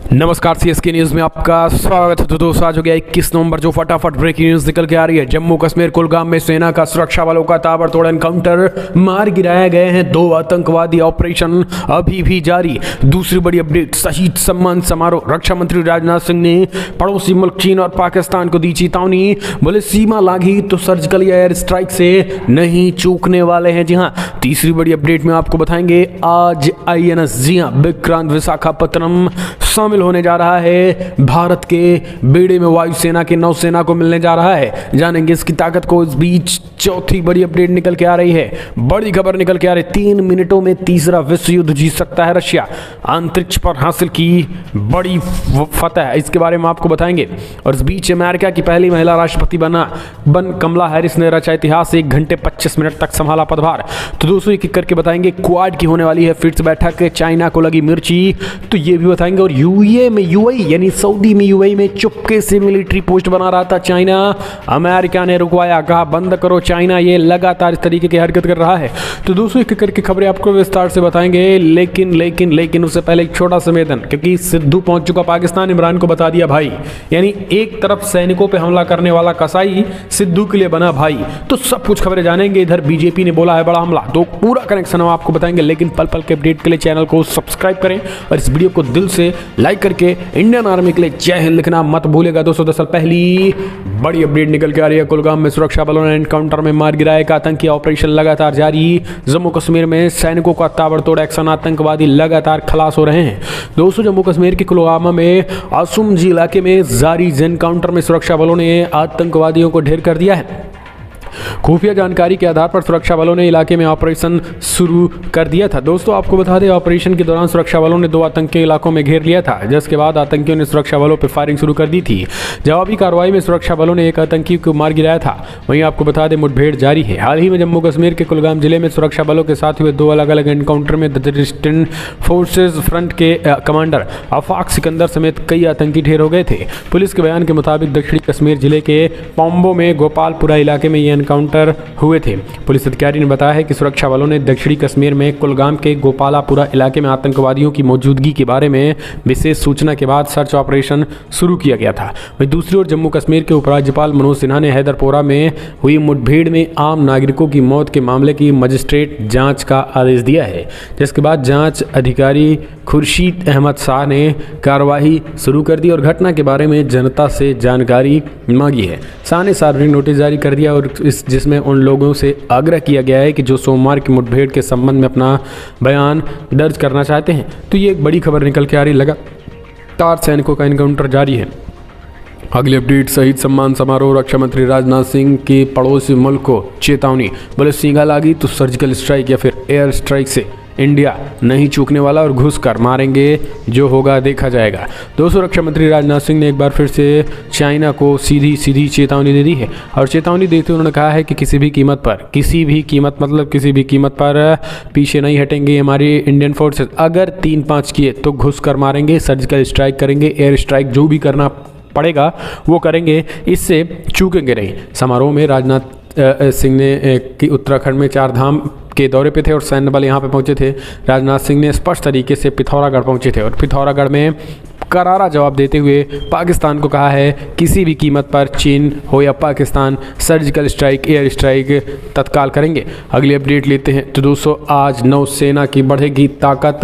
नमस्कार, CSK news में आपका स्वागत है। तो दोस्तों, आज हो गया 21 नवंबर, जो फटाफट ब्रेकिंग न्यूज निकल के आ रही है। जम्मू कश्मीर कुलगाम में सेना का सुरक्षा बलों का ताबड़तोड़ एनकाउंटर, मार गिराए गए हैं 2 आतंकवादी, ऑपरेशन अभी भी जारी। दूसरी बड़ी अपडेट, शहीद सम्मान समारोह। रक्षा मंत्री राजनाथ सिंह ने पड़ोसी मुल्क चीन और पाकिस्तान को दी चेतावनी, बोले सीमा लांघी तो सर्जिकल एयर स्ट्राइक से नहीं चूकने वाले हैं। जी हाँ, तीसरी बड़ी अपडेट में आपको बताएंगे आज INS, जी हाँ, विक्रांत विशाखापत्तनम शामिल होने जा रहा है। भारत के बेड़े में वायुसेना की नौसेना को मिलने जा रहा है, जानेंगे इसकी ताकत को। इस बीच चौथी बड़ी अपडेट निकल के आ रही है, बड़ी खबर निकल के आ रही है। 3 मिनटों में तीसरा विश्व युद्ध जीत सकता है रशिया, अंतरिक्ष पर हासिल की बड़ी फतह, इसके बारे में आपको बताएंगे। और इस बीच अमेरिका की पहली महिला राष्ट्रपति बन कमला हैरिस ने रचा इतिहास, 1 घंटे 25 मिनट तक संभाला पदभार। तो दोस्तों, एक एक करके बताएंगे। क्वाड की होने वाली है फिर से बैठक, चाइना को लगी मिर्ची, तो ये भी बताएंगे। और UAE यानी सऊदी में UAE में चुपके से मिलिट्री पोस्ट बना रहा था चाइना, अमेरिका ने रुकवाया, कहा बंद करो चाइना, ये लगातार इस तरीके की हरकत कर रहा है। तो दोस्तों, एक करके खबरें आपको विस्तार से बताएंगे। लेकिन उससे पहले एक छोटा सा निवेदन, क्योंकि सिद्धू पहुंच चुका पाकिस्तान, इमरान को बता दिया भाई। यानी एक तरफ सैनिकों पे हमला करने वाला कसाई सिद्धू के लिए बना भाई, तो सब कुछ खबरें जानेंगे। इधर बीजेपी ने बोला है बड़ा हमला, तो पूरा कनेक्शन हम आपको बताएंगे। लेकिन पल पल के अपडेट के लिए चैनल को सब्सक्राइब करें और इस वीडियो को दिल से लाइक करके इंडियन आर्मी के लिए जय हिंद लिखना मत भूलेगा। दोस्तों, दरअसल पहली बड़ी अपडेट निकल के आ रही है। कुलगाम में सुरक्षा बलों ने एनकाउंटर में मार गिराया एक आतंकी, ऑपरेशन लगातार जारी। जम्मू कश्मीर में सैनिकों का ताबड़तोड़ एक्शन, आतंकवादी लगातार खलास हो रहे हैं। दोस्तों, जम्मू कश्मीर के कुलगाम में आसुमजी इलाके में जारी एनकाउंटर में सुरक्षा बलों ने आतंकवादियों को ढेर कर दिया है। खुफिया जानकारी के आधार पर सुरक्षा बलों ने इलाके में ऑपरेशन शुरू कर दिया था। दोस्तों, आपको बता दें, ऑपरेशन के दौरान सुरक्षा बलों ने 2 आतंकी इलाकों में घेर लिया था, जिसके बाद आतंकियों ने सुरक्षा बलों पर फायरिंग शुरू कर दी थी। जवाबी कार्रवाई में सुरक्षा बलों ने एक आतंकी को मार गिराया था। वहीं आपको बता दें, मुठभेड़ जारी है। हाल ही में जम्मू कश्मीर के कुलगाम जिले में सुरक्षा बलों के साथ हुए 2 अलग अलग एनकाउंटर में द डिस्टेंट फोर्सेज फ्रंट के कमांडर आफाक सिकंदर समेत कई आतंकी ढेर हो गए थे। पुलिस के बयान के मुताबिक दक्षिणी कश्मीर जिले के पोम्बो में गोपालपुरा इलाके में ये एनकाउंटर हुए थे। पुलिस अधिकारी ने बताया है कि सुरक्षा बलों ने दक्षिणी कश्मीर में कुलगाम के गोपालापुरा इलाके में आतंकवादियों की मौजूदगी के बारे में विशेष सूचना के बाद सर्च ऑपरेशन शुरू किया गया था। वहीं दूसरी ओर जम्मू कश्मीर के उपराज्यपाल मनोज सिन्हा ने हैदरपोरा में हुई मुठभेड़ में आम नागरिकों की मौत के मामले की मजिस्ट्रेट जांच का आदेश दिया है, जिसके बाद जांच अधिकारी खुर्शीद अहमद शाह ने कार्रवाई शुरू कर दी और घटना के बारे में जनता से जानकारी मांगी है। शाह ने सार्वजनिक नोटिस जारी कर दिया और जिसमें उन लोगों से आग्रह किया गया है कि जो सोमवार की मुठभेड़ के संबंध में अपना बयान दर्ज करना चाहते हैं। तो ये एक बड़ी खबर निकल के आ रही, लगातार सैनिकों का एनकाउंटर जारी है। अगली अपडेट, शहीद सम्मान समारोह। रक्षा मंत्री राजनाथ सिंह के पड़ोसी मुल्क को चेतावनी, बोले सीमा लागी तो सर्जिकल स्ट्राइक या फिर एयर स्ट्राइक से इंडिया नहीं चूकने वाला और घुस कर मारेंगे, जो होगा देखा जाएगा। दोस्तों, रक्षा मंत्री राजनाथ सिंह ने एक बार फिर से चाइना को सीधी चेतावनी दे दी है। और चेतावनी देते हुए उन्होंने कहा है कि किसी भी कीमत पर पीछे नहीं हटेंगे हमारी इंडियन फोर्सेस। अगर 3-5 किए तो घुस कर मारेंगे, सर्जिकल स्ट्राइक करेंगे, एयर स्ट्राइक जो भी करना पड़ेगा वो करेंगे, इससे चूकेंगे नहीं। समारोह में राजनाथ सिंह ने उत्तराखंड में 4 धाम के दौरे पे थे और सैन्य बल यहाँ पे पहुंचे थे। राजनाथ सिंह ने स्पष्ट तरीके से पिथौरागढ़ पहुंचे थे और पिथौरागढ़ में करारा जवाब देते हुए पाकिस्तान को कहा है किसी भी कीमत पर चीन हो या Pakistan surgical strike, air strike तत्काल करेंगे। अगली अपडेट लेते हैं। तो दोस्तों, आज नौसेना की बढ़ेगी ताकत,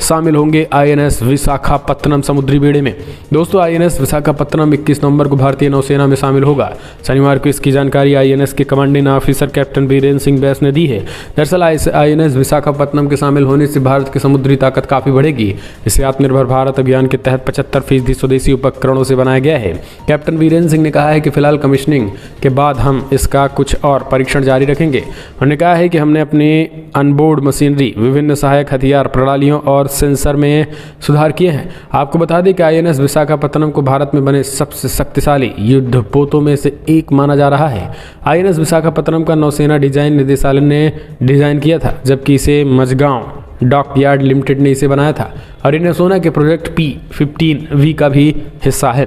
शामिल होंगे INS विशाखापत्तनम समुद्री बेड़े में। दोस्तों, INS विशाखापत्तनम 21 नवंबर को भारतीय नौसेना में शामिल होगा। शनिवार को इसकी जानकारी INS के commanding officer captain Birendra Singh Bais ने दी है। दरअसल INS विशाखापत्तनम के शामिल होने से भारत की समुद्री ताकत काफ़ी बढ़ेगी। इसे आत्मनिर्भर भारत अभियान के तहत 75% स्वदेशी उपकरणों से बनाया गया है। कैप्टन वीरेंद्र सिंह ने कहा है कि फिलहाल कमीशनिंग के बाद हम इसका कुछ और परीक्षण जारी रखेंगे। उन्होंने कहा है कि हमने अपनी अनबोर्ड मशीनरी, विभिन्न सहायक हथियार प्रणालियों और सेंसर में सुधार किए हैं। आपको बता दें कि INS विशाखापत्तनम को भारत में बने सबसे शक्तिशाली युद्धपोतों में से एक माना जा रहा है। INS विशाखापत्तनम का नौसेना डिजाइन निदेशालय ने डिजाइन किया था, जबकि इसे मझगांव डॉकयार्ड लिमिटेड ने इसे बनाया था और ये नौसेना के प्रोजेक्ट P-15V का भी हिस्सा है।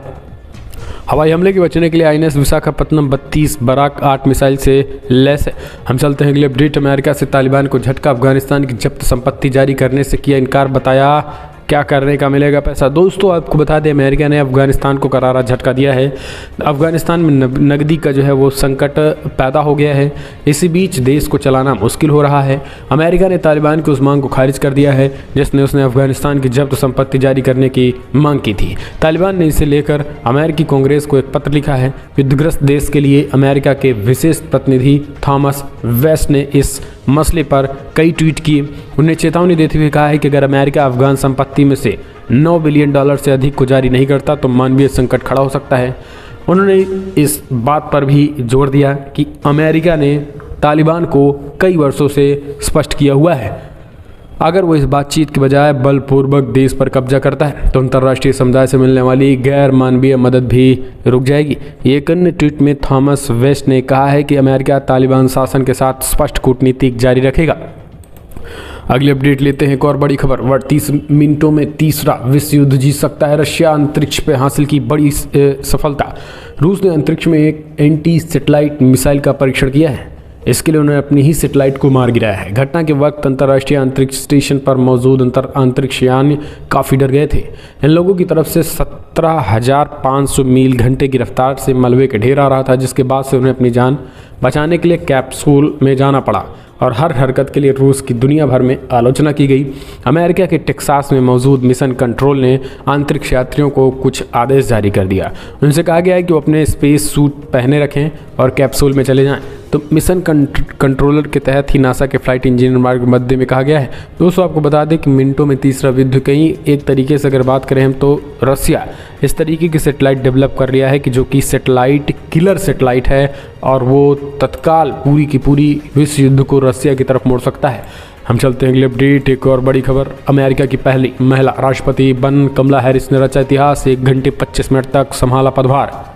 हवाई हमले के बचने के लिए INS विशाखापत्तनम 32 बराक 8 मिसाइल से लैस है। हम चलते हैं अगले अपडेट। अमेरिका से तालिबान को झटका, अफगानिस्तान की जब्त संपत्ति जारी करने से किया इनकार, बताया क्या करने का मिलेगा पैसा। दोस्तों आपको बता दें, अमेरिका ने अफगानिस्तान को करारा झटका दिया है। अफगानिस्तान में नकदी का जो है वो संकट पैदा हो गया है। इसी बीच देश को चलाना मुश्किल हो रहा है। अमेरिका ने तालिबान की उस मांग को खारिज कर दिया है जिसने उसने अफगानिस्तान की जब्त संपत्ति जारी करने की मांग की थी। तालिबान ने इसे लेकर अमेरिकी कांग्रेस को एक पत्र लिखा है। युद्धग्रस्त देश के लिए अमेरिका के विशेष प्रतिनिधि थॉमस वेस्ट ने इस मसले पर कई ट्वीट किए। उन्हें चेतावनी देते हुए कहा है कि अगर अमेरिका अफगान संपत्ति में से $9 बिलियन से अधिक को जारी नहीं करता तो मानवीय संकट खड़ा हो सकता है। उन्होंने इस बात पर भी जोर दिया कि अमेरिका ने तालिबान को कई वर्षों से स्पष्ट किया हुआ है, अगर वो इस बातचीत के बजाय बलपूर्वक देश पर कब्जा करता है तो अंतर्राष्ट्रीय समुदाय से मिलने वाली गैर मानवीय मदद भी रुक जाएगी। एक अन्य ट्वीट में थॉमस वेस्ट ने कहा है कि अमेरिका तालिबान शासन के साथ स्पष्ट कूटनीति जारी रखेगा। अगली अपडेट लेते हैं एक और बड़ी खबर। 38 मिनटों में तीसरा विश्व युद्ध जीत सकता है रशिया, अंतरिक्ष पे हासिल की बड़ी सफलता। रूस ने अंतरिक्ष में एक एंटी सैटेलाइट मिसाइल का परीक्षण किया है। इसके लिए उन्होंने अपनी ही सैटेलाइट को मार गिराया है। घटना के वक्त अंतर्राष्ट्रीय अंतरिक्ष स्टेशन पर मौजूद अंतरिक्ष यान काफ़ी डर गए थे। इन लोगों की तरफ से 17,500 मील घंटे की रफ्तार से मलबे के ढेर आ रहा था, जिसके बाद से उन्हें अपनी जान बचाने के लिए कैप्सूल में जाना पड़ा और हर हरकत के लिए रूस की दुनिया भर में आलोचना की गई। अमेरिका के टेक्सास में मौजूद मिशन कंट्रोल ने अंतरिक्ष यात्रियों को कुछ आदेश जारी कर दिया। उनसे कहा गया है कि वो अपने स्पेस सूट पहने रखें और कैप्सूल में चले जाएं। तो मिशन कंट्रोलर के तहत ही नासा के फ्लाइट इंजीनियर मार्ग मध्य में कहा गया है। दोस्तों आपको बता दें कि मिनटों में तीसरा युद्ध कहीं एक तरीके से अगर बात करें हम तो रसिया इस तरीके की सैटेलाइट डेवलप कर लिया है कि जो कि सैटेलाइट किलर सैटेलाइट है और वो तत्काल पूरी की पूरी विश्व युद्ध को रसिया की तरफ मोड़ सकता है। हम चलते हैं अगले अपडेट। एक और बड़ी खबर, अमेरिका की पहली महिला राष्ट्रपति बन कमला हैरिस ने रचा इतिहास। 1 घंटे 25 मिनट तक संभाला पदभार।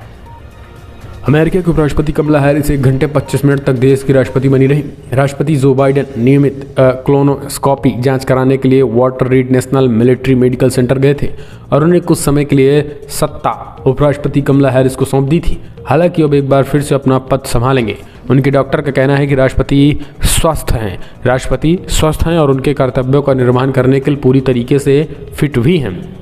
अमेरिका के उपराष्ट्रपति कमला हैरिस 1 घंटे 25 मिनट तक देश की राष्ट्रपति बनी रही। राष्ट्रपति जो बाइडेन नियमित क्लोनोस्कोपी जांच कराने के लिए water read national military medical centre गए थे और उन्हें कुछ समय के लिए सत्ता उपराष्ट्रपति कमला हैरिस को सौंप दी थी। हालांकि अब एक बार फिर से अपना पद संभालेंगे। उनके डॉक्टर का कहना है कि राष्ट्रपति स्वस्थ हैं और उनके कर्तव्यों का निर्वहन करने के लिए पूरी तरीके से फिट भी हैं।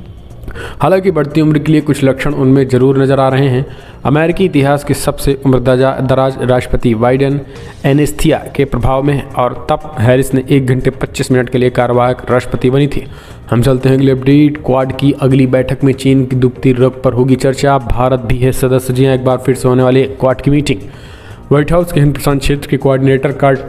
हालांकि बढ़ती उम्र के लिए कुछ लक्षण उनमें जरूर नजर आ रहे हैं। अमेरिकी इतिहास के सबसे उम्रदराज राष्ट्रपति बाइडेन एनेस्थीसिया के प्रभाव में है और तब हैरिस ने 1 घंटे 25 मिनट के लिए कार्यवाहक राष्ट्रपति बनी थी। हम चलते हैं अगले अपडेट। क्वाड की अगली बैठक में चीन की दुबती रफ्त पर होगी चर्चा। भारत भी है सदस्य। जी एक बार फिर से होने वाले क्वाड की मीटिंग। व्हाइट हाउस के हिंद प्रशांत क्षेत्र के कोऑर्डिनेटर कार्ट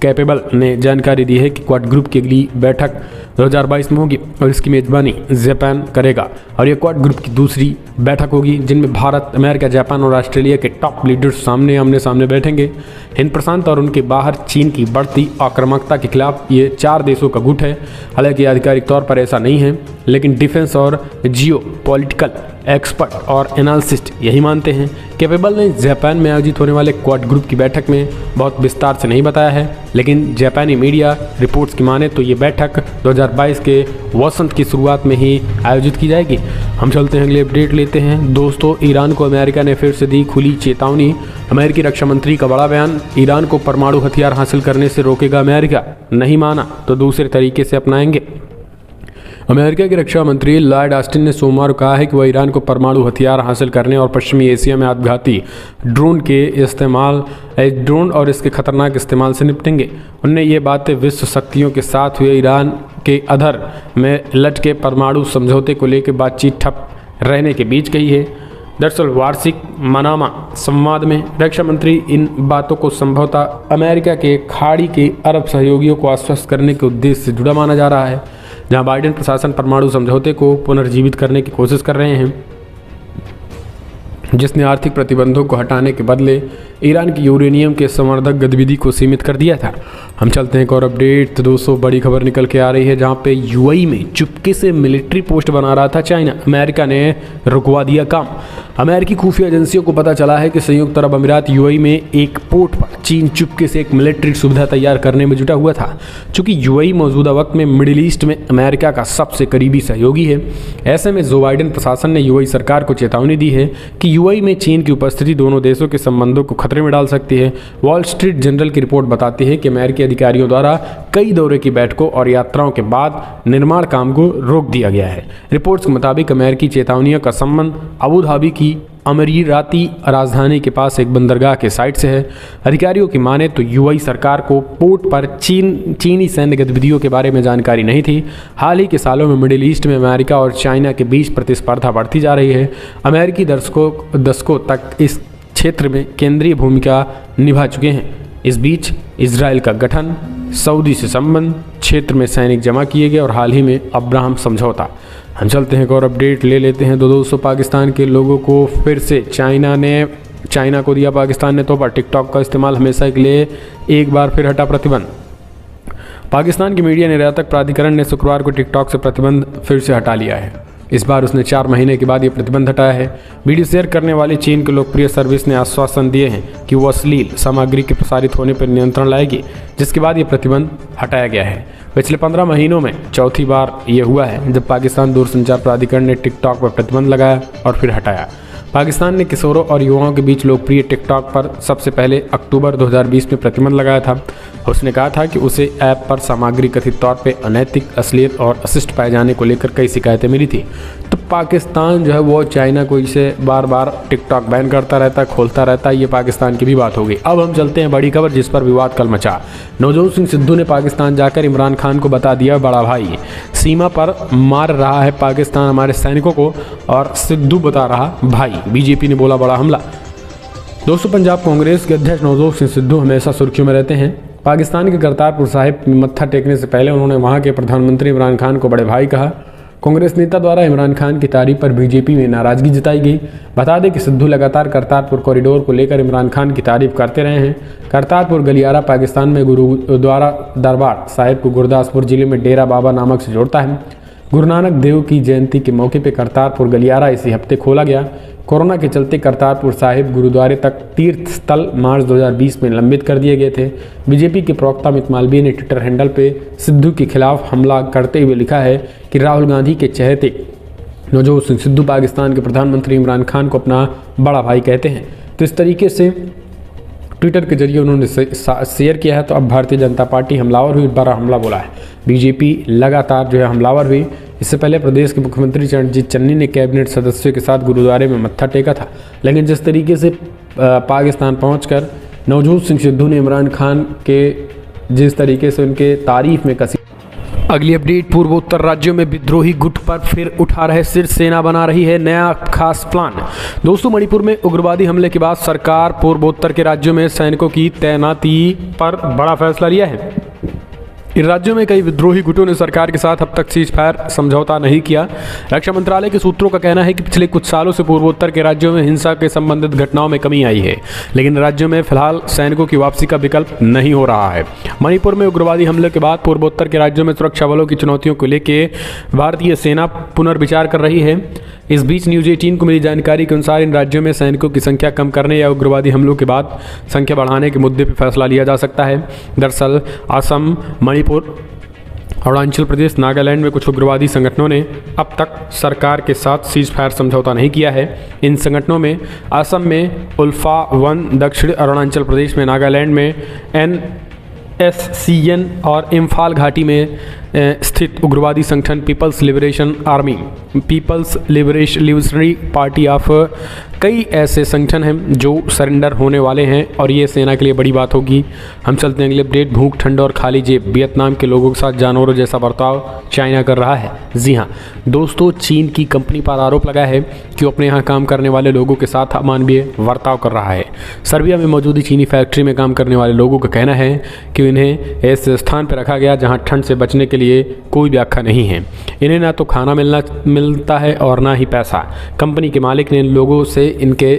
कैपेबल ने जानकारी दी है कि क्वाड ग्रुप की अगली बैठक 2022 में होगी और इसकी मेजबानी जापान करेगा और यह क्वाड ग्रुप की दूसरी बैठक होगी जिनमें भारत, अमेरिका, जापान और ऑस्ट्रेलिया के टॉप लीडर्स आमने सामने बैठेंगे। हिंद प्रशांत और उनके बाहर चीन की बढ़ती आक्रामकता के खिलाफ ये 4 देशों का गुट है। हालांकि आधिकारिक तौर पर ऐसा नहीं है, लेकिन डिफेंस और जियो पॉलिटिकल एक्सपर्ट और एनालिसिस्ट यही मानते हैं। कैपेबल ने जापान में आयोजित होने वाले क्वाड ग्रुप की बैठक में बहुत विस्तार से नहीं बताया है, लेकिन जापानी मीडिया रिपोर्ट्स की माने तो ये बैठक 2022 के वसंत की शुरुआत में ही आयोजित की जाएगी। हम चलते हैं अगले अपडेट लेते हैं। दोस्तों ईरान को अमेरिका ने फिर से दी खुली चेतावनी। अमेरिकी रक्षा मंत्री का बड़ा बयान, ईरान को परमाणु हथियार हासिल करने से रोकेगा अमेरिका, नहीं माना तो दूसरे तरीके से अपनाएंगे। अमेरिका के रक्षा मंत्री लॉयड ऑस्टिन ने सोमवार को कहा है कि वह ईरान को परमाणु हथियार हासिल करने और पश्चिमी एशिया में आत्मघाती ड्रोन और इसके खतरनाक इस्तेमाल से निपटेंगे। उन्होंने ये बातें विश्व शक्तियों के साथ हुए ईरान के अधर में लटके परमाणु समझौते को लेकर बातचीत ठप रहने के बीच कही है। दरअसल वार्षिक मनामा संवाद में रक्षा मंत्री इन बातों को संभवतः अमेरिका के खाड़ी के अरब सहयोगियों को आश्वस्त करने के उद्देश्य से जुड़ा माना जा रहा है, जहां बाइडेन प्रशासन परमाणु समझौते को पुनर्जीवित करने की कोशिश कर रहे हैं, जिसने आर्थिक प्रतिबंधों को हटाने के बदले ईरान की यूरेनियम के संवर्धक गतिविधि को सीमित कर दिया था। हम चलते हैं एक और अपडेट। तो दोस्तों बड़ी खबर निकल के आ रही है, जहां पे यूएई में चुपके से मिलिट्री पोस्ट बना रहा था चाइना, अमेरिका ने रुकवा दिया काम। अमेरिकी खुफिया एजेंसियों को पता चला है कि संयुक्त अरब अमीरात यूएई में एक पोर्ट पर चीन चुपके से एक मिलिट्री सुविधा तैयार करने में जुटा हुआ था। चूंकि यूएई मौजूदा वक्त में मिडिल ईस्ट में अमेरिका का सबसे करीबी सहयोगी है, ऐसे में जो बाइडेन प्रशासन ने यूएई सरकार को चेतावनी दी है कि यूएई में चीन की उपस्थिति दोनों देशों के संबंधों को खतरे में डाल सकती है। वॉल स्ट्रीट जर्नल की रिपोर्ट बताती है कि अमेरिकी अधिकारियों द्वारा कई दौरे की बैठकों और यात्राओं के बाद निर्माण काम को रोक दिया गया है। रिपोर्ट्स के मुताबिक अमेरिकी चेतावनियों का संबंध अबू धाबी की अमीराती राजधानी के पास एक बंदरगाह के साइट से है। अधिकारियों की माने तो यूएई सरकार को पोर्ट पर चीनी सैन्य गतिविधियों के बारे में जानकारी नहीं थी। हाल ही के सालों में मिडिल ईस्ट में अमेरिका और चाइना के बीच प्रतिस्पर्धा बढ़ती जा रही है। अमेरिकी दशकों तक इस क्षेत्र में केंद्रीय भूमिका निभा चुके हैं। इस बीच इसराइल का गठन, सऊदी से संबंध, क्षेत्र में सैनिक जमा किए गए और हाल ही में अब्राहम समझौता। हम चलते हैं और अपडेट ले लेते हैं। दोस्तों पाकिस्तान के लोगों को फिर से चाइना को दिया पाकिस्तान ने तोहफा। टिकटॉक का इस्तेमाल हमेशा के लिए एक बार फिर हटा प्रतिबंध। पाकिस्तान की मीडिया निर्यातक प्राधिकरण ने शुक्रवार को टिकटॉक से प्रतिबंध फिर से हटा लिया है। इस बार उसने 4 महीने के बाद ये प्रतिबंध हटाया है। वीडियो शेयर करने वाली चीन की लोकप्रिय सर्विस ने आश्वासन दिए हैं कि वो अश्लील सामग्री के प्रसारित होने पर नियंत्रण लाएगी, जिसके बाद ये प्रतिबंध हटाया गया है। पिछले 15 महीनों में चौथी बार ये हुआ है जब पाकिस्तान दूरसंचार प्राधिकरण ने टिकटॉक पर प्रतिबंध लगाया और फिर हटाया। पाकिस्तान ने किशोरों और युवाओं के बीच लोकप्रिय टिकटॉक पर सबसे पहले अक्टूबर 2020 में प्रतिबंध लगाया था। उसने कहा था कि उसे ऐप पर सामग्री कथित तौर पे अनैतिक, अश्लील और अशिष्ट पाए जाने को लेकर कई शिकायतें मिली थी। तो पाकिस्तान जो है वो चाइना को इसे बार बार टिकटॉक बैन करता रहता है, खोलता रहता है। ये पाकिस्तान की भी बात हो गई। अब हम चलते हैं बड़ी खबर जिस पर विवाद कल मचा। नवजोत सिंह सिद्धू ने पाकिस्तान जाकर इमरान खान को बता दिया बड़ा भाई। सीमा पर मार रहा है पाकिस्तान हमारे सैनिकों को और सिद्धू बता रहा भाई। बीजेपी ने बोला बड़ा हमला। दोस्तों पंजाब कांग्रेस के अध्यक्ष नवजोत सिंह सिद्धू हमेशा सुर्खियों में रहते हैं। पाकिस्तान के करतारपुर साहिब में मत्था टेकने से पहले उन्होंने वहां के प्रधानमंत्री इमरान खान को बड़े भाई कहा। कांग्रेस नेता द्वारा इमरान खान की तारीफ पर बीजेपी में नाराजगी जताई गई। बता दें कि सिद्धू लगातार करतारपुर कॉरिडोर को लेकर इमरान खान की तारीफ करते रहे हैं। करतारपुर गलियारा पाकिस्तान में गुरुद्वारा दरबार साहिब को गुरदासपुर जिले में डेरा बाबा नामक से जोड़ता है। गुरु नानक देव की जयंती के मौके पर करतारपुर गलियारा इसी हफ्ते खोला गया। कोरोना के चलते करतारपुर साहिब गुरुद्वारे तक तीर्थ स्थल मार्च 2020 में लंबित कर दिए गए थे। बीजेपी के प्रवक्ता अमित मालवीय ने ट्विटर हैंडल पे सिद्धू के खिलाफ हमला करते हुए लिखा है कि राहुल गांधी के चहेते नवजोत सिंह सिद्धू पाकिस्तान के प्रधानमंत्री इमरान खान को अपना बड़ा भाई कहते हैं। तो इस तरीके से ट्विटर के जरिए उन्होंने शेयर किया है। तो अब भारतीय जनता पार्टी हमलावर हुई, बड़ा हमला बोला है। बीजेपी लगातार जो है हमलावर हुई। इससे पहले प्रदेश के मुख्यमंत्री चरणजीत चन्नी ने कैबिनेट सदस्यों के साथ गुरुद्वारे में मत्था टेका था। लेकिन जिस तरीके से पाकिस्तान पहुंचकर नवजोत सिंह सिद्धू ने इमरान खान के जिस तरीके से उनके तारीफ में कसी। अगली अपडेट, पूर्वोत्तर राज्यों में विद्रोही गुट पर फिर उठा रहे सिर, सेना बना रही है नया खास प्लान। दोस्तों मणिपुर में उग्रवादी हमले के बाद सरकार पूर्वोत्तर के राज्यों में सैनिकों की तैनाती पर बड़ा फैसला लिया है। इन राज्यों में कई विद्रोही गुटों ने सरकार के साथ अब तक सीज फायर समझौता नहीं किया। रक्षा मंत्रालय के सूत्रों का कहना है कि पिछले कुछ सालों से पूर्वोत्तर के राज्यों में हिंसा के संबंधित घटनाओं में कमी आई है, लेकिन राज्यों में फिलहाल सैनिकों की वापसी का विकल्प नहीं हो रहा है। मणिपुर में उग्रवादी हमले के बाद पूर्वोत्तर के राज्यों में सुरक्षा बलों की चुनौतियों को लेकर भारतीय सेना पुनर्विचार कर रही है। इस बीच न्यूज 18 को मिली जानकारी के अनुसार इन राज्यों में सैनिकों की संख्या कम करने या उग्रवादी हमलों के बाद संख्या बढ़ाने के मुद्दे पर फैसला लिया जा सकता है। दरअसल असम, मणिपुर, अरुणाचल प्रदेश, नागालैंड में कुछ उग्रवादी संगठनों ने अब तक सरकार के साथ सीज फायर समझौता नहीं किया है। इन संगठनों में असम में उल्फा 1, दक्षिण अरुणाचल प्रदेश में, नागालैंड में NSCN और इम्फाल घाटी में स्थित उग्रवादी संगठन people's liberation army, people's liberationary party of, कई ऐसे संगठन हैं जो सरेंडर होने वाले हैं और ये सेना के लिए बड़ी बात होगी। हम चलते हैं अगले अपडेट, भूख, ठंड और खाली जेब, वियतनाम के लोगों के साथ जानवरों जैसा बर्ताव चाइना कर रहा है। जी हाँ दोस्तों, चीन की कंपनी पर आरोप लगा है कि वो अपने यहाँ काम करने वाले लोगों के साथ अमानवीय बर्ताव कर रहा है। सर्बिया में मौजूद चीनी फैक्ट्री में काम करने वाले लोगों का कहना है कि इन्हें ऐसे स्थान पर रखा गया जहाँ ठंड से बचने के लिए कोई व्याख्या नहीं है। इन्हें ना तो खाना मिलता है और ना ही पैसा। कंपनी के मालिक ने इन लोगों से इनके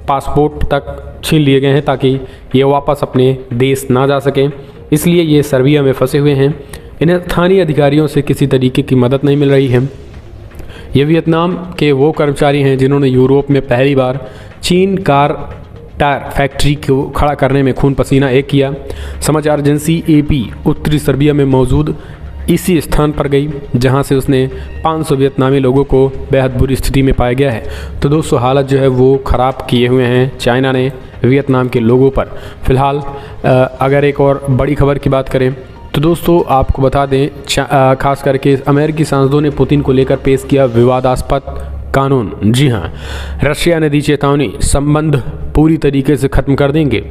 पासपोर्ट तक छीन लिए गए हैं ताकि ये वापस अपने देश ना जा सकें, इसलिए ये सर्बिया में फंसे हुए हैं। इन्हें स्थानीय अधिकारियों से किसी तरीके की मदद नहीं मिल रही है। ये वियतनाम के वो कर्मचारी हैं जिन्होंने यूरोप में पहली बार चीन कार टायर फैक्ट्री को खड़ा करने में खून पसीना एक किया। समाचार एजेंसी AP उत्तरी सर्बिया में मौजूद इसी स्थान पर गई जहां से उसने 500 वियतनामी लोगों को बेहद बुरी स्थिति में पाया गया है। तो दोस्तों हालत जो है वो ख़राब किए हुए हैं चाइना ने वियतनाम के लोगों पर। फिलहाल अगर एक और बड़ी खबर की बात करें तो दोस्तों आपको बता दें, खास करके अमेरिकी सांसदों ने पुतिन को लेकर पेश किया विवादास्पद कानून। जी हाँ, रशिया ने दी चेतावनी, संबंध पूरी तरीके से खत्म कर देंगे।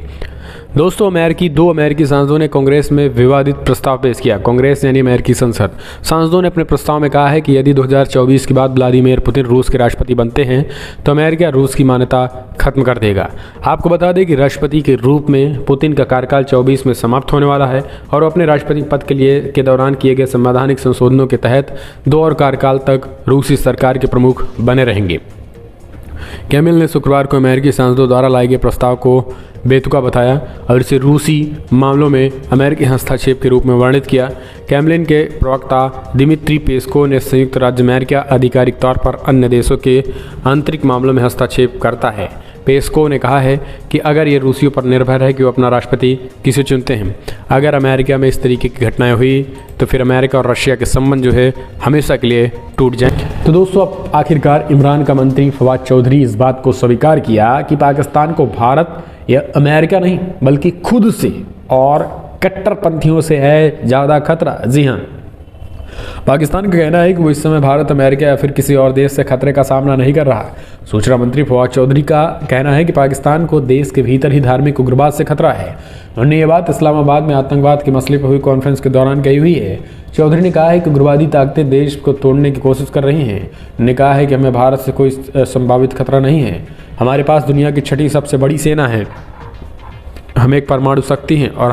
दोस्तों दो अमेरिकी सांसदों ने कांग्रेस में विवादित प्रस्ताव पेश किया। कांग्रेस यानी अमेरिकी संसद सांसदों ने अपने प्रस्ताव में कहा है कि यदि 2024 के बाद व्लादिमीर पुतिन रूस के राष्ट्रपति बनते हैं तो अमेरिका रूस की मान्यता खत्म कर देगा। आपको बता दें कि राष्ट्रपति के रूप में पुतिन का कार्यकाल 24 में समाप्त होने वाला है और वो अपने राष्ट्रपति पद के दौरान किए गए संवैधानिक संशोधनों के तहत 2 और कार्यकाल तक रूसी सरकार के प्रमुख बने रहेंगे। कैमिल ने शुक्रवार को अमेरिकी सांसदों द्वारा लाए गए प्रस्ताव को बेतुका बताया और इसे रूसी मामलों में अमेरिकी हस्तक्षेप के रूप में वर्णित किया। कैमलिन के प्रवक्ता दिमित्री पेस्कोव ने संयुक्त राज्य अमेरिका आधिकारिक तौर पर अन्य देशों के आंतरिक मामलों में हस्तक्षेप करता है। पेस्कोव ने कहा है कि अगर ये रूसियों पर निर्भर है कि वो अपना राष्ट्रपति किसे चुनते हैं, अगर अमेरिका में इस तरीके की घटनाएं हुई तो फिर अमेरिका और रशिया के संबंध जो है हमेशा के लिए टूट जाएंगे। तो दोस्तों अब आखिरकार इमरान का मंत्री फवाद चौधरी इस बात को स्वीकार किया कि पाकिस्तान को भारत या अमेरिका नहीं बल्कि खुद से और कट्टरपंथियों से है ज़्यादा खतरा। जी हाँ, पाकिस्तान का कहना है कि वो इस समय भारत, अमेरिका या फिर किसी और देश से खतरे का सामना नहीं कर रहा। सूचना मंत्री फवाद चौधरी का कहना है कि पाकिस्तान को देश के भीतर ही धार्मिक उग्रवाद से खतरा है। उन्होंने ये बात इस्लामाबाद में आतंकवाद के मसले पर हुई कॉन्फ्रेंस के दौरान कही हुई है। चौधरी ने कहा है कि उग्रवादी ताकतें देश को तोड़ने की कोशिश कर रही हैं। उन्होंने कहा है कि हमें भारत से कोई संभावित खतरा नहीं है। हमारे पास दुनिया की 6ठी सबसे बड़ी सेना है, हम एक परमाणु शक्ति हैं और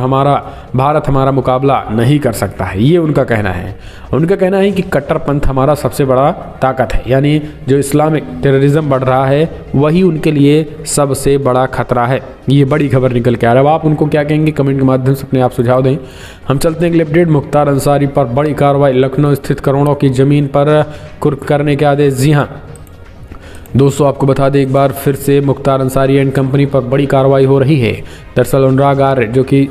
भारत हमारा मुकाबला नहीं कर सकता है, ये उनका कहना है। उनका कहना है कि कट्टरपंथ हमारा सबसे बड़ा ताकत है, यानी जो इस्लामिक टेररिज्म बढ़ रहा है वही उनके लिए सबसे बड़ा खतरा है। ये बड़ी खबर निकल के आ रहा है। अब आप उनको क्या कहेंगे कमेंट के माध्यम से अपने आप सुझाव दें। हम चलते हैं अगले अपडेट। मुख्तार अंसारी पर बड़ी कार्रवाई, लखनऊ स्थित करोड़ों की ज़मीन पर कुर्क करने के आदेश। जी हाँ दोस्तों, आपको बता दें एक बार फिर से मुख्तार अंसारी एंड कंपनी पर बड़ी कार्रवाई हो रही है। दरअसल अनुराग आर्य जो कि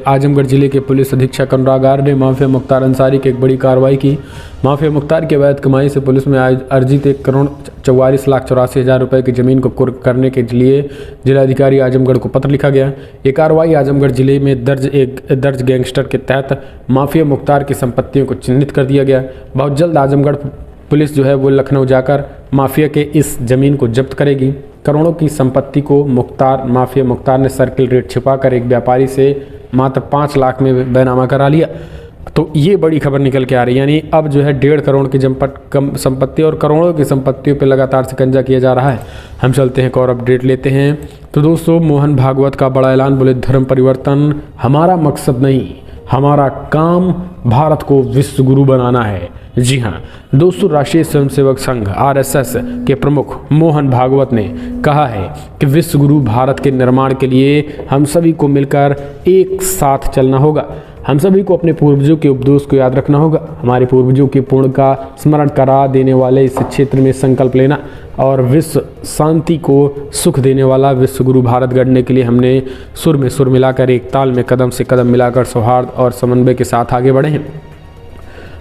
आजमगढ़ जिले के पुलिस अधीक्षक अनुराग आर्य ने माफिया मुख्तार अंसारी की एक बड़ी कार्रवाई की। माफिया मुख्तार की अवैध कमाई से पुलिस में अर्जित 1,44,84,000 रुपये की ज़मीन को कुर्क करने के लिए जिलाधिकारी आजमगढ़ को पत्र लिखा गया। ये कार्रवाई आजमगढ़ जिले में दर्ज गैंगस्टर के तहत माफिया मुख्तार की संपत्तियों को चिन्हित कर दिया गया। बहुत जल्द आजमगढ़ पुलिस जो है वो लखनऊ जाकर माफिया के इस ज़मीन को जब्त करेगी। करोड़ों की संपत्ति को माफिया मुख्तार ने सर्किल रेट छिपाकर एक व्यापारी से मात्र 5 लाख में बैनामा करा लिया। तो ये बड़ी खबर निकल के आ रही है, यानी अब जो है 1.5 करोड़ की संपत्ति और करोड़ों की संपत्तियों पर लगातार शिकंजा किया जा रहा है। हम चलते हैं एक और अपडेट लेते हैं। तो दोस्तों मोहन भागवत का बड़ा ऐलान, बोले धर्म परिवर्तन हमारा मकसद नहीं, हमारा काम भारत को विश्व गुरु बनाना है। जी हाँ दोस्तों, राष्ट्रीय स्वयंसेवक संघ RSS के प्रमुख मोहन भागवत ने कहा है कि विश्व गुरु भारत के निर्माण के लिए हम सभी को मिलकर एक साथ चलना होगा। हम सभी को अपने पूर्वजों के उपदेश को याद रखना होगा, हमारे पूर्वजों के पुण्य का स्मरण करा देने वाले इस क्षेत्र में संकल्प लेना और विश्व शांति को सुख देने वाला विश्व गुरु भारत गढ़ने के लिए हमने सुर में सुर मिलाकर एक ताल में कदम से कदम मिलाकर सौहार्द और समन्वय के साथ आगे बढ़े हैं।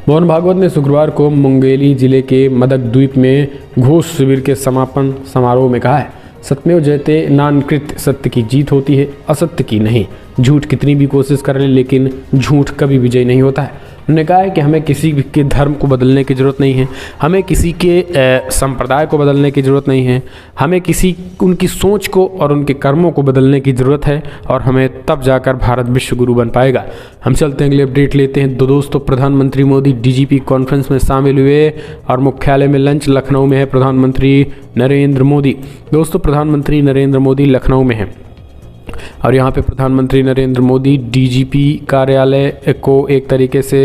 मोहन भागवत ने शुक्रवार को मुंगेली जिले के मदक द्वीप में घोष शिविर के समापन समारोह में कहा है, सत्यमेव जयते, नानकृत सत्य की जीत होती है, असत्य की नहीं। झूठ कितनी भी कोशिश कर लें लेकिन झूठ कभी विजय नहीं होता है। उन्होंने कहा है कि हमें किसी के धर्म को बदलने की ज़रूरत नहीं है, हमें किसी के संप्रदाय को बदलने की ज़रूरत नहीं है, हमें उनकी सोच को और उनके कर्मों को बदलने की ज़रूरत है और हमें तब जाकर भारत विश्व गुरु बन पाएगा। हम चलते हैं अगले अपडेट लेते हैं। दोस्तों प्रधानमंत्री मोदी DGP कॉन्फ्रेंस में शामिल हुए और मुख्यालय में लंच। लखनऊ में है प्रधानमंत्री नरेंद्र मोदी। दोस्तों प्रधानमंत्री नरेंद्र मोदी लखनऊ में हैं और यहाँ पे प्रधानमंत्री नरेंद्र मोदी DGP कार्यालय को एक तरीके से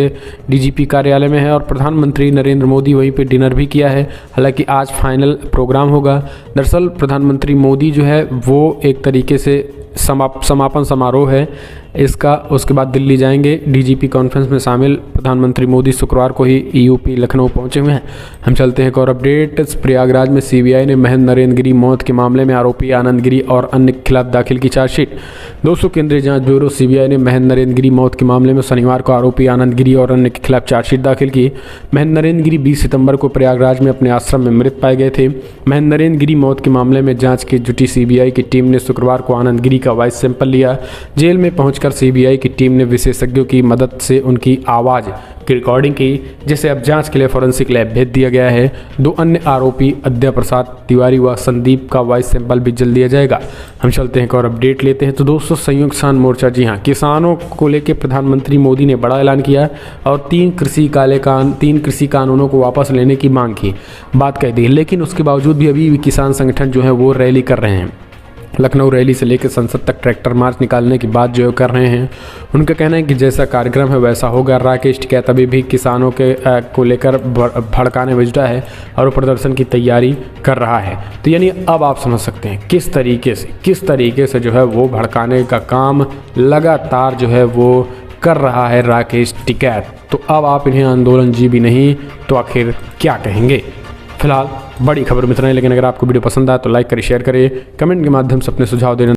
DGP कार्यालय में है और प्रधानमंत्री नरेंद्र मोदी वहीं पे डिनर भी किया है। हालांकि आज फाइनल प्रोग्राम होगा। दरअसल प्रधानमंत्री मोदी जो है वो एक तरीके से समापन समारोह है इसका उसके बाद दिल्ली जाएंगे। डीजीपी कॉन्फ्रेंस में शामिल प्रधानमंत्री मोदी शुक्रवार को ही यूपी लखनऊ पहुंचे हुए हैं। हम चलते हैं एक और अपडेट। प्रयागराज में सीबीआई ने महेंद्र नरेंद्र गिरी मौत के मामले में आरोपी आनंद गिरी और अन्य के खिलाफ दाखिल की चार्जशीट। दोस्तों, केंद्रीय जांच ब्यूरो सीबीआई ने महेंद्र नरेंद्र गिरी मौत के मामले में शनिवार को आरोपी आनंद गिरी और अन्य के खिलाफ चार्जशीट दाखिल की। महेंद्र नरेंद्र गिरी 20 सितंबर को प्रयागराज में अपने आश्रम में मृत पाए गए थे। महेंद्र नरेंद्र गिरी मौत के मामले में जांच की जुटी सीबीआई की टीम ने शुक्रवार को आनंद गिरी का वॉइस सैंपल लिया। जेल में पहुंचकर सीबीआई की टीम ने विशेषज्ञों की मदद से उनकी आवाज़ की रिकॉर्डिंग की, जिसे अब जांच के लिए फॉरेंसिक लैब भेज दिया गया है। 2 अन्य आरोपी अद्य प्रसाद तिवारी व संदीप का वॉइस सैंपल भी जल्द दिया जाएगा। हम चलते हैं एक और अपडेट लेते हैं। तो दोस्तों, संयुक्त किसान मोर्चा, जी हाँ, किसानों को लेकर प्रधानमंत्री मोदी ने बड़ा ऐलान किया और 3 कृषि कानूनों को वापस लेने की मांग की बात कह दी। लेकिन उसके बावजूद भी अभी किसान संगठन जो है वो रैली कर रहे हैं। लखनऊ रैली से लेकर संसद तक ट्रैक्टर मार्च निकालने की बात जो कर रहे हैं। उनका कहना है कि जैसा कार्यक्रम है वैसा होगा। राकेश टिकैत अभी भी किसानों के को लेकर भड़काने में जुटा है और वो प्रदर्शन की तैयारी कर रहा है। तो यानी अब आप समझ सकते हैं किस तरीके से जो है वो भड़काने का काम लगातार जो है वो कर रहा है राकेश टिकैत। तो अब आप इन्हें आंदोलन जी भी नहीं तो आखिर क्या कहेंगे। फिलहाल बड़ी खबर में इतना ही, लेकिन अगर आपको वीडियो पसंद आए तो लाइक करें, शेयर करें, कमेंट के माध्यम से अपने सुझाव देना।